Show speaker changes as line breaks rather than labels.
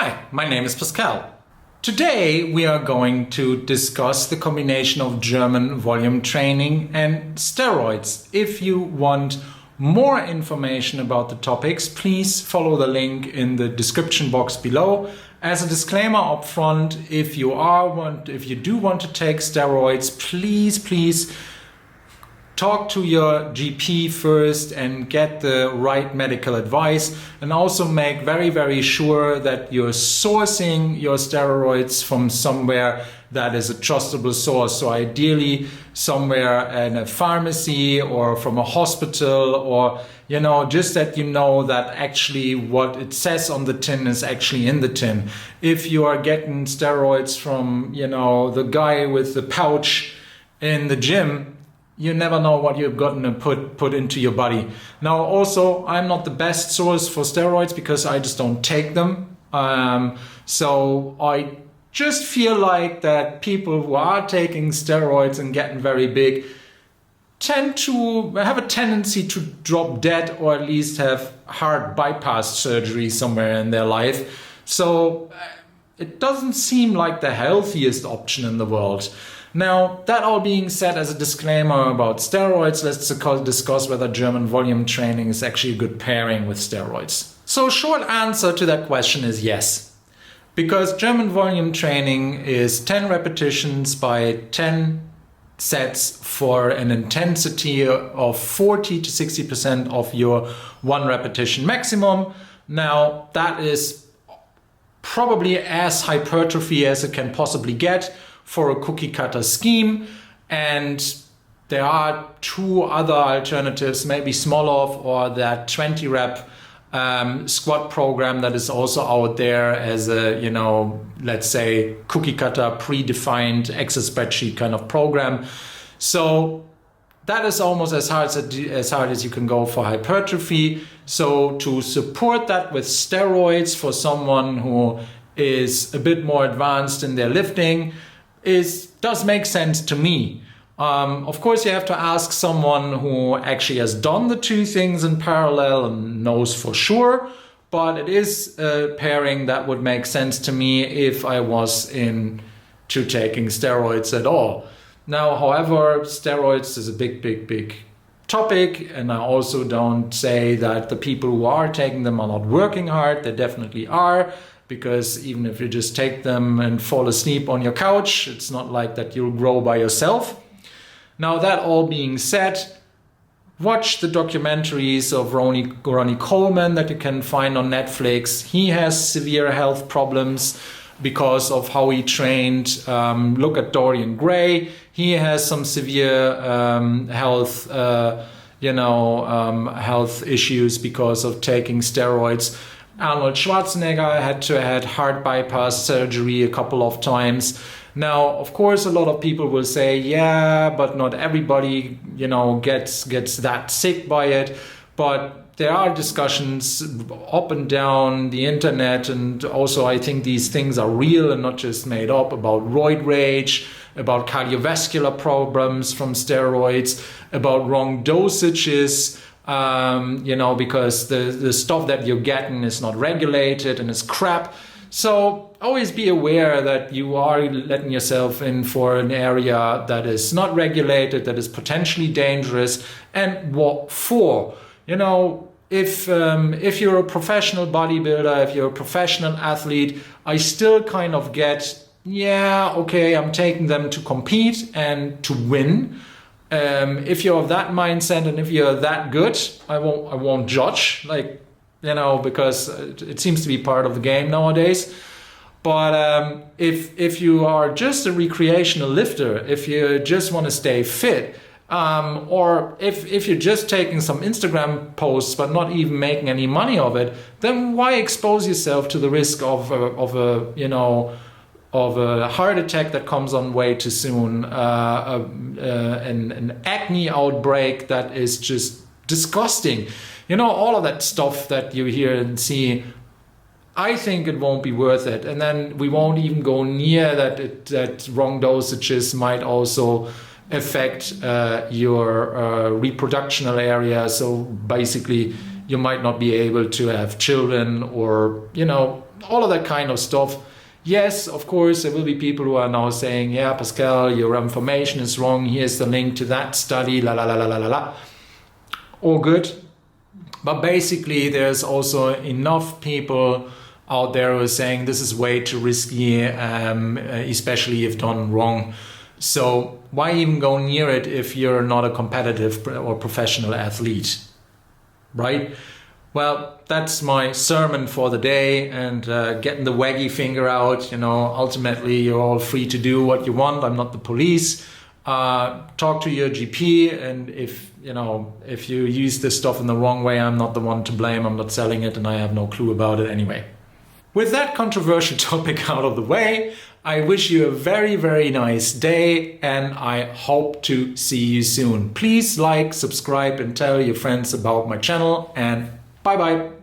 Hi, my name is Pascal. Today we are going to discuss the combination of German volume training and steroids. If you want more information about the topics, please follow the link in the description box below. As a disclaimer up front, if you do want to take steroids, please talk to your GP first and get the right medical advice, and also make very sure that you're sourcing your steroids from somewhere that is a trustable source. So ideally somewhere in a pharmacy or from a hospital, or just that that actually what it says on the tin is actually in the tin. If you are getting steroids from the guy with the pouch in the gym, you never know what you're going to put into your body. Now, also, I'm not the best source for steroids because I just don't take them. So I just feel like that people who are taking steroids and getting very big tend to have a tendency to drop dead, or at least have heart bypass surgery somewhere in their life. So it doesn't seem like the healthiest option in the world. Now, that all being said, as a disclaimer about steroids, let's discuss whether German volume training is actually a good pairing with steroids. So, short answer to that question is yes. Because German volume training is 10 repetitions by 10 sets for an intensity of 40 to 60% of your one repetition maximum. Now, that is probably as hypertrophy as it can possibly get for a cookie cutter scheme, and there are two other alternatives, maybe Smolov or that 20 rep squat program that is also out there as a let's say cookie cutter predefined Excel spreadsheet kind of program. So that is almost as hard as you can go for hypertrophy. So to support that with steroids for someone who is a bit more advanced in their lifting does make sense to me. Of course, you have to ask someone who actually has done the two things in parallel and knows for sure, but it is a pairing that would make sense to me if I was into taking steroids at all. Now, however, steroids is a big topic, and I also don't say that the people who are taking them are not working hard. They definitely are. Because even if you just take them and fall asleep on your couch, it's not like that you'll grow by yourself. Now, that all being said, watch the documentaries of Ronnie Coleman that you can find on Netflix. He has severe health problems because of how he trained. Look at Dorian Gray. He has some severe health issues because of taking steroids. Arnold Schwarzenegger had heart bypass surgery a couple of times. Now, of course, a lot of people will say, yeah, but not everybody, gets that sick by it. But there are discussions up and down the internet, and also I think these things are real and not just made up, about roid rage, about cardiovascular problems from steroids, about wrong dosages. Because the stuff that you're getting is not regulated and it's crap. So always be aware that you are letting yourself in for an area that is not regulated, that is potentially dangerous. And what for? If you're a professional bodybuilder, if you're a professional athlete, I still kind of get, I'm taking them to compete and to win. If you're of that mindset and if you're that good, I won't judge, because it seems to be part of the game nowadays. But if you are just a recreational lifter, if you just want to stay fit, or if you're just taking some Instagram posts but not even making any money of it, then why expose yourself to the risk of a heart attack that comes on way too soon, an acne outbreak that is just disgusting. All of that stuff that you hear and see, I think it won't be worth it. And then we won't even go near that wrong dosages might also affect your reproductional area. So basically, you might not be able to have children, or all of that kind of stuff. Yes, of course, there will be people who are now saying, yeah, Pascal, your information is wrong. Here's the link to that study, la, la, la, la, la, la, la. All good. But basically, there's also enough people out there who are saying this is way too risky, especially if done wrong. So why even go near it if you're not a competitive or professional athlete, right? Well, that's my sermon for the day, and getting the waggy finger out. Ultimately you're all free to do what you want. I'm not the police. Talk to your GP, and if you use this stuff in the wrong way, I'm not the one to blame. I'm not selling it, and I have no clue about it anyway. With that controversial topic out of the way, I wish you a very, very nice day, and I hope to see you soon. Please like, subscribe, and tell your friends about my channel, and bye-bye.